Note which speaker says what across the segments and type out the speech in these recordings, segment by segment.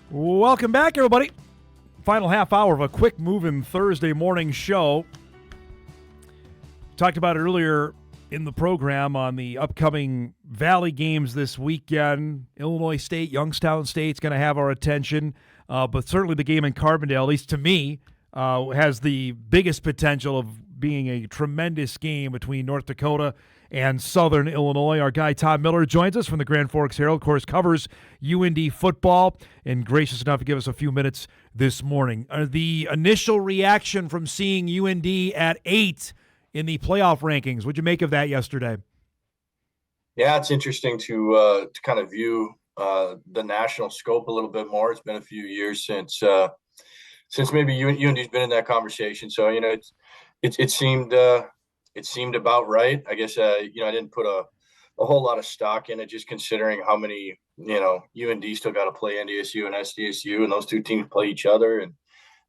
Speaker 1: Welcome back, everybody. Final half hour of a quick moving Thursday morning show. Talked about it earlier in the program on the upcoming Valley games this weekend. Illinois State, Youngstown State's going to have our attention, but certainly the game in Carbondale, at least to me, has the biggest potential of being a tremendous game between North Dakota and Southern Illinois. Our guy Tom Miller joins us from the Grand Forks Herald, of course, covers UND football, and gracious enough to give us a few minutes this morning. The initial reaction from seeing UND at 8 in the playoff rankings, what'd you make of that yesterday?
Speaker 2: Yeah, it's interesting to kind of view the national scope a little bit more. It's been a few years since maybe UND's been in that conversation, so it seemed about right. I guess I didn't put a whole lot of stock in it, just considering how many UND still got to play NDSU and SDSU, and those two teams play each other, and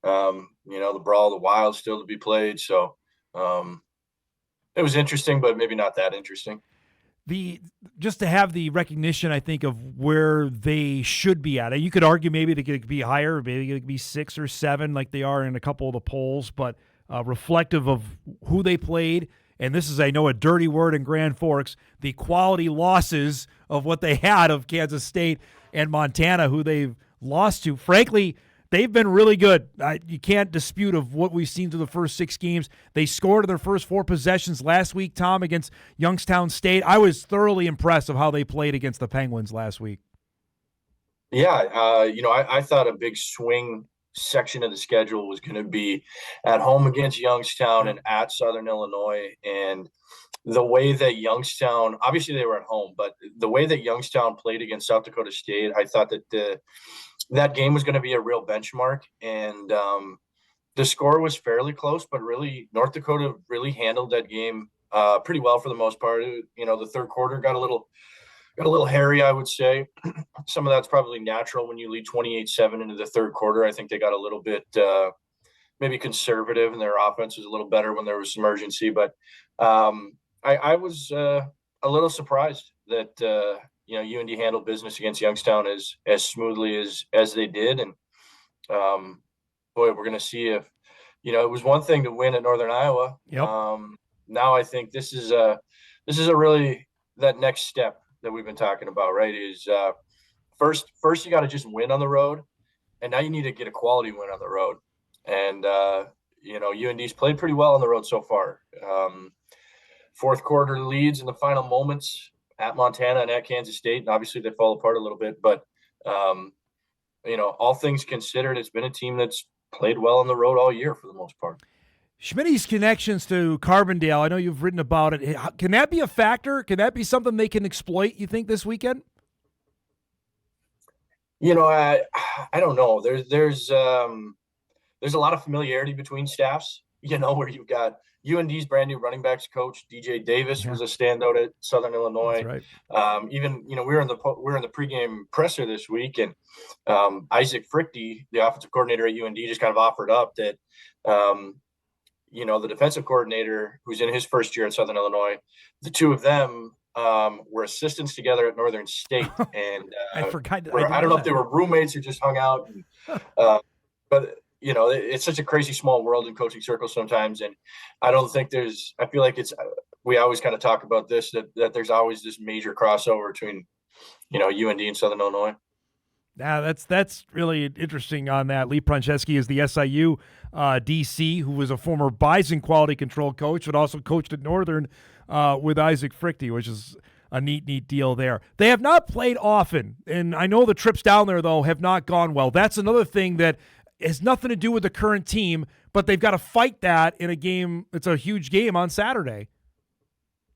Speaker 2: the Brawl of the Wild still to be played. So it was interesting, but maybe not that interesting.
Speaker 1: Just to have the recognition, I think, of where they should be at. You could argue maybe they could be higher, maybe they could be 6 or 7 like they are in a couple of the polls, but reflective of who they played. And this is, I know, a dirty word in Grand Forks, the quality losses of what they had of Kansas State and Montana, who they've lost to. Frankly, they've been really good. You can't dispute of what we've seen through the first 6 games. They scored in their first 4 possessions last week, Tom, against Youngstown State. I was thoroughly impressed of how they played against the Penguins last week.
Speaker 2: Yeah, I thought a big swing section of the schedule was going to be at home against Youngstown and at Southern Illinois. And the way that Youngstown, obviously they were at home, but the way that Youngstown played against South Dakota State, I thought that that game was going to be a real benchmark. And the score was fairly close, but really North Dakota really handled that game pretty well for the most part. The third quarter got a little hairy, I would say. Some of that's probably natural when you lead 28-7 into the third quarter. I think they got a little bit maybe conservative, and their offense was a little better when there was some urgency. But I was a little surprised that UND handled business against Youngstown as smoothly as they did. And boy, we're going to see if it was one thing to win at Northern Iowa.
Speaker 1: Yep.
Speaker 2: Now I think this is a really that next step that we've been talking about, right? Is first you got to just win on the road, and now you need to get a quality win on the road. And UND's played pretty well on the road so far. Fourth quarter leads in the final moments at Montana and at Kansas State, and obviously they fall apart a little bit. But all things considered, it's been a team that's played well on the road all year for the most part.
Speaker 1: Schmidt's connections to Carbondale, I know you've written about it. Can that be a factor? Can that be something they can exploit, you think, this weekend?
Speaker 2: I don't know. There's a lot of familiarity between staffs, where you've got UND's brand new running backs coach, DJ Davis, was a standout at Southern Illinois.
Speaker 1: That's right.
Speaker 2: Even, we were in the pregame presser this week, and Isaac Frichte, the offensive coordinator at UND, just kind of offered up that, the defensive coordinator who's in his first year at Southern Illinois, the two of them were assistants together at Northern State. And
Speaker 1: I forgot.
Speaker 2: I don't know if they were roommates or just hung out. And, but, it's such a crazy small world in coaching circles sometimes. And I don't think I feel like we always kind of talk about this, that there's always this major crossover between, UND and Southern Illinois.
Speaker 1: Yeah, that's really interesting on that. Lee Proncheski is the SIU DC, who was a former Bison quality control coach, but also coached at Northern with Isaac Frichte, which is a neat deal there. They have not played often, and I know the trips down there, though, have not gone well. That's another thing that has nothing to do with the current team, but they've got to fight that in a game. It's a huge game on Saturday.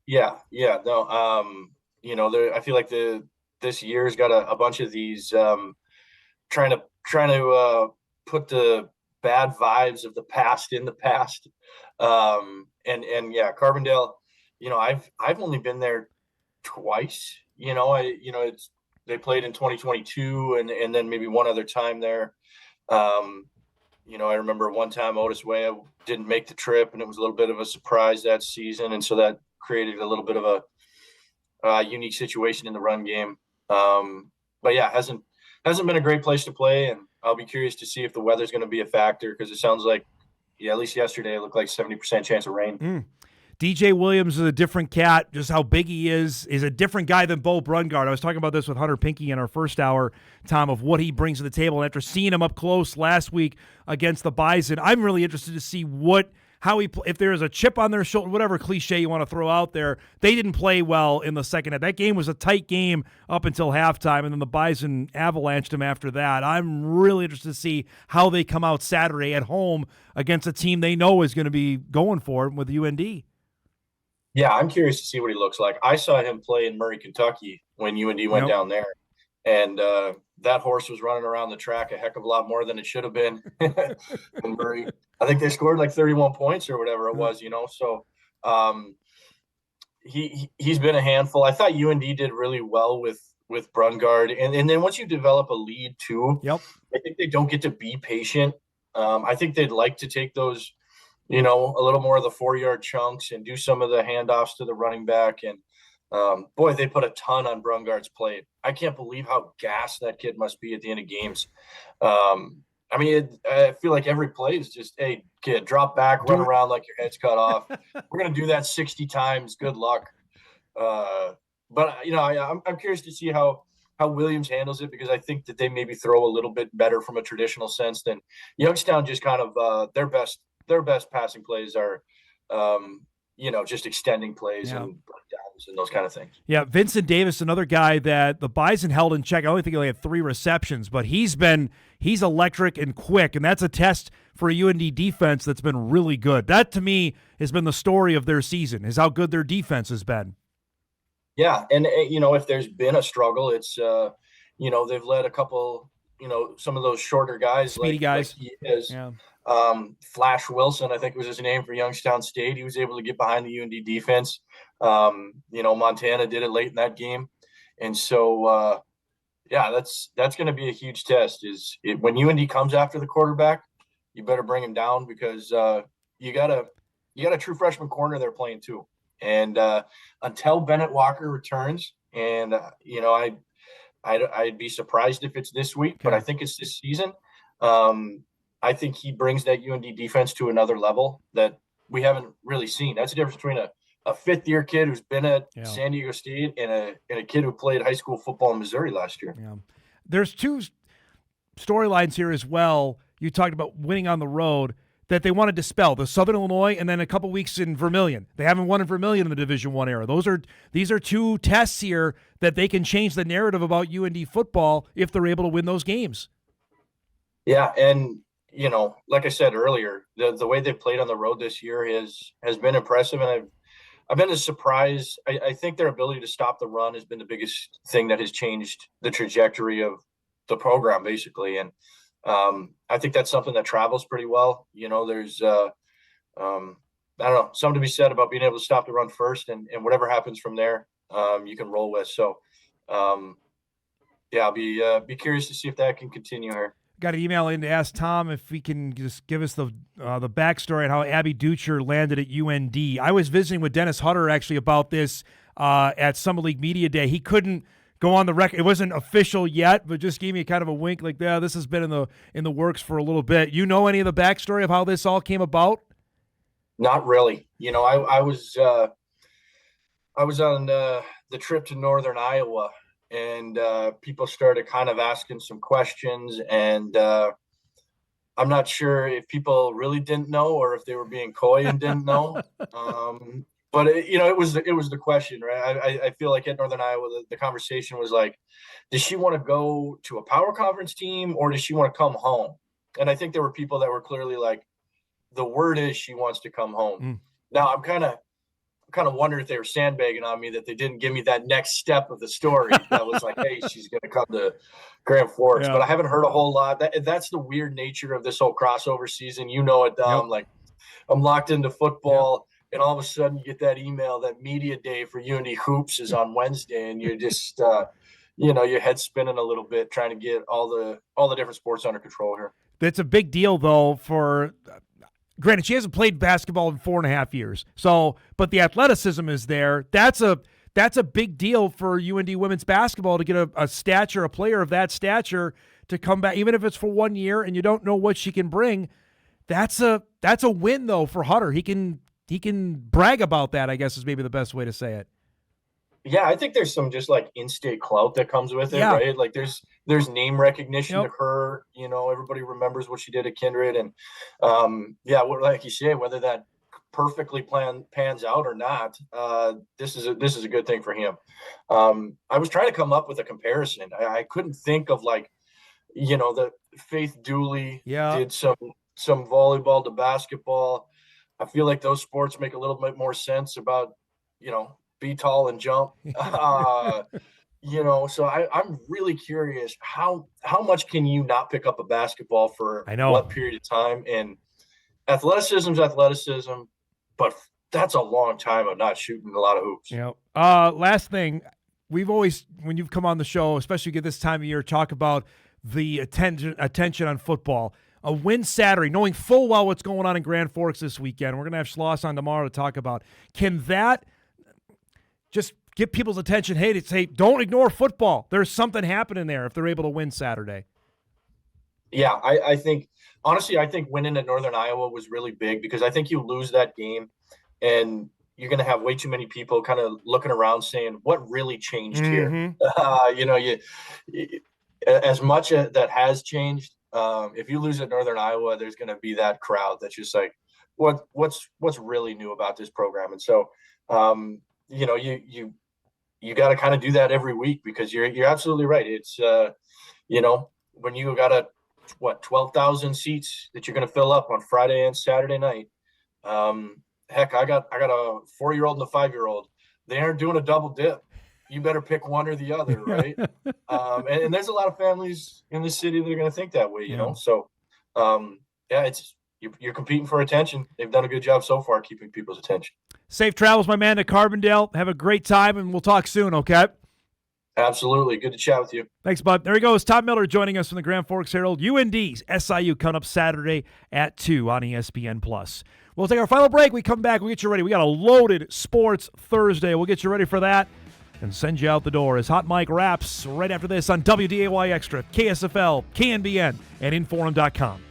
Speaker 2: Yeah. No, I feel like this year's got a bunch of these trying to put the bad vibes of the past in the past. And yeah, Carbondale, I've only been there twice. They played in 2022 and then maybe one other time there. I remember one time Otis Weah didn't make the trip, and it was a little bit of a surprise that season, and so that created a little bit of a unique situation in the run game. But yeah, hasn't hasn't been a great place to play, and I'll be curious to see if the weather's going to be a factor because it sounds like, yeah, at least yesterday it looked like 70% chance of rain.
Speaker 1: DJ Williams is a different cat, just how big he is a different guy than Bo Brungard. I was talking about this with Hunter Pinky in our first hour, Tom, of what he brings to the table. And after seeing him up close last week against the Bison, I'm really interested to see if there is a chip on their shoulder, whatever cliche you want to throw out there. They didn't play well in the second half. That game was a tight game up until halftime, and then the Bison avalanched him after that. I'm really interested to see how they come out Saturday at home against a team they know is going to be going for it with UND.
Speaker 2: Yeah, I'm curious to see what he looks like. I saw him play in Murray, Kentucky when UND went down there, and that horse was running around the track a heck of a lot more than it should have been in Murray. I think they scored like 31 points or whatever it was, So he's been a handful. I thought UND did really well with Brungard, and then once you develop a lead too, I think they don't get to be patient. I think they'd like to take those, a little more of the 4-yard chunks and do some of the handoffs to the running back. And boy, they put a ton on Brungard's plate. I can't believe how gassed that kid must be at the end of games. I feel like every play is just, hey, kid, drop back, run around like your head's cut off. We're going to do that 60 times. Good luck. But I'm curious to see how Williams handles it, because I think that they maybe throw a little bit better from a traditional sense than Youngstown. Just kind of their best passing plays are, just extending plays and breakdowns and those kind of things.
Speaker 1: Yeah, Vincent Davis, another guy that the Bison held in check. I only think he only had 3 receptions, but he's electric and quick, and that's a test for a UND defense that's been really good. That, to me, has been the story of their season, is how good their defense has been.
Speaker 2: Yeah, and, if there's been a struggle, it's, they've let a couple, some of those shorter guys,
Speaker 1: speedy guys.
Speaker 2: Like he is. Yeah. Flash Wilson, I think was his name, for Youngstown State. He was able to get behind the UND defense. Montana did it late in that game. And so, that's going to be a huge test when UND comes after the quarterback, you better bring him down, because you got a true freshman corner they're playing too. And until Bennett Walker returns, and I'd be surprised if it's this week, but I think it's this season. I think he brings that UND defense to another level that we haven't really seen. That's the difference between a fifth-year kid who's been at San Diego State and a kid who played high school football in Missouri last year.
Speaker 1: Yeah. There's 2 storylines here as well. You talked about winning on the road that they want to dispel. The Southern Illinois, and then a couple weeks in Vermilion. They haven't won in Vermilion in the Division I era. These are 2 tests here that they can change the narrative about UND football if they're able to win those games.
Speaker 2: Yeah, and like I said earlier, the way they played on the road this year has been impressive, and I've been surprised. I think their ability to stop the run has been the biggest thing that has changed the trajectory of the program, basically. And I think that's something that travels pretty well. There's I don't know, something to be said about being able to stop the run first, and whatever happens from there, you can roll with. So I'll be curious to see if that can continue here.
Speaker 1: Got an email in to ask Tom if he can just give us the backstory on how Abby Ducher landed at UND. I was visiting with Dennis Hutter actually about this at Summer League Media Day. He couldn't go on the record. It wasn't official yet, but just gave me kind of a wink, like, yeah, this has been in the works for a little bit. You know any of the backstory of how this all came about?
Speaker 2: Not really. I was on the trip to Northern Iowa, and people started kind of asking some questions, and I'm not sure if people really didn't know or if they were being coy and didn't know. But it was the question, right? I feel like at Northern Iowa, the conversation was like, does she want to go to a power conference team, or does she want to come home? And I think there were people that were clearly like, the word is she wants to come home. Now I'm kind of wondering if they were sandbagging on me, that they didn't give me that next step of the story that was like, hey, she's going to come to Grand Forks. But I haven't heard a whole lot. That's the weird nature of this whole crossover season. It, Dom. Like, I'm locked into football, and all of a sudden you get that email that media day for UND Hoops is on Wednesday, and you're just your head's spinning a little bit trying to get all the different sports under control here.
Speaker 1: That's a big deal, though, for granted, she hasn't played basketball in 4.5 years. So, but the athleticism is there. That's that's a big deal for UND women's basketball to get a player of that stature to come back, even if it's for 1 year and you don't know what she can bring. That's a win though for Hutter. He can brag about that, I guess is maybe the best way to say it.
Speaker 2: Yeah, I think there's some just like in-state clout that comes with it, right? Like there's name recognition to her. Everybody remembers what she did at Kindred, and like you say, whether that perfectly pans out or not, this is a good thing for him. I was trying to come up with a comparison. I couldn't think of the Faith Dooley did some volleyball to basketball. I feel like those sports make a little bit more sense about be tall and jump. So I'm really curious how much can you not pick up a basketball for what period of time? And athleticism, but that's a long time of not shooting a lot of hoops.
Speaker 1: Last thing, we've always, when you've come on the show, especially at this time of year, talk about the attention on football. A win Saturday, knowing full well what's going on in Grand Forks this weekend. We're going to have Schloss on tomorrow to talk about. Can that just get people's attention? Hey, don't ignore football. There's something happening there if they're able to win Saturday.
Speaker 2: Yeah, I think, honestly, winning at Northern Iowa was really big, because I think you lose that game and you're going to have way too many people kind of looking around saying, what really changed here? As much that has changed, if you lose at Northern Iowa, there's going to be that crowd that's just like, what's really new about this program? And so, you got to kind of do that every week, because you're absolutely right. It's, when you got 12,000 seats that you're going to fill up on Friday and Saturday night. Heck, I got a 4-year-old and a 5-year-old. They aren't doing a double dip. You better pick one or the other, right? And there's a lot of families in the city that are going to think that way, you know? So, it's, you're competing for attention. They've done a good job so far keeping people's attention.
Speaker 1: Safe travels, my man, to Carbondale. Have a great time, and we'll talk soon, okay? Absolutely.
Speaker 2: Good to chat with you.
Speaker 1: Thanks, bud. There he goes. Todd Miller joining us from the Grand Forks Herald. UND's SIU coming up Saturday at 2 on ESPN+. We'll take our final break. We come back. We'll get you ready. We got a loaded Sports Thursday. We'll get you ready for that and send you out the door as Hot Mike wraps right after this on WDAY Extra, KSFL, KNBN, and Inforum.com.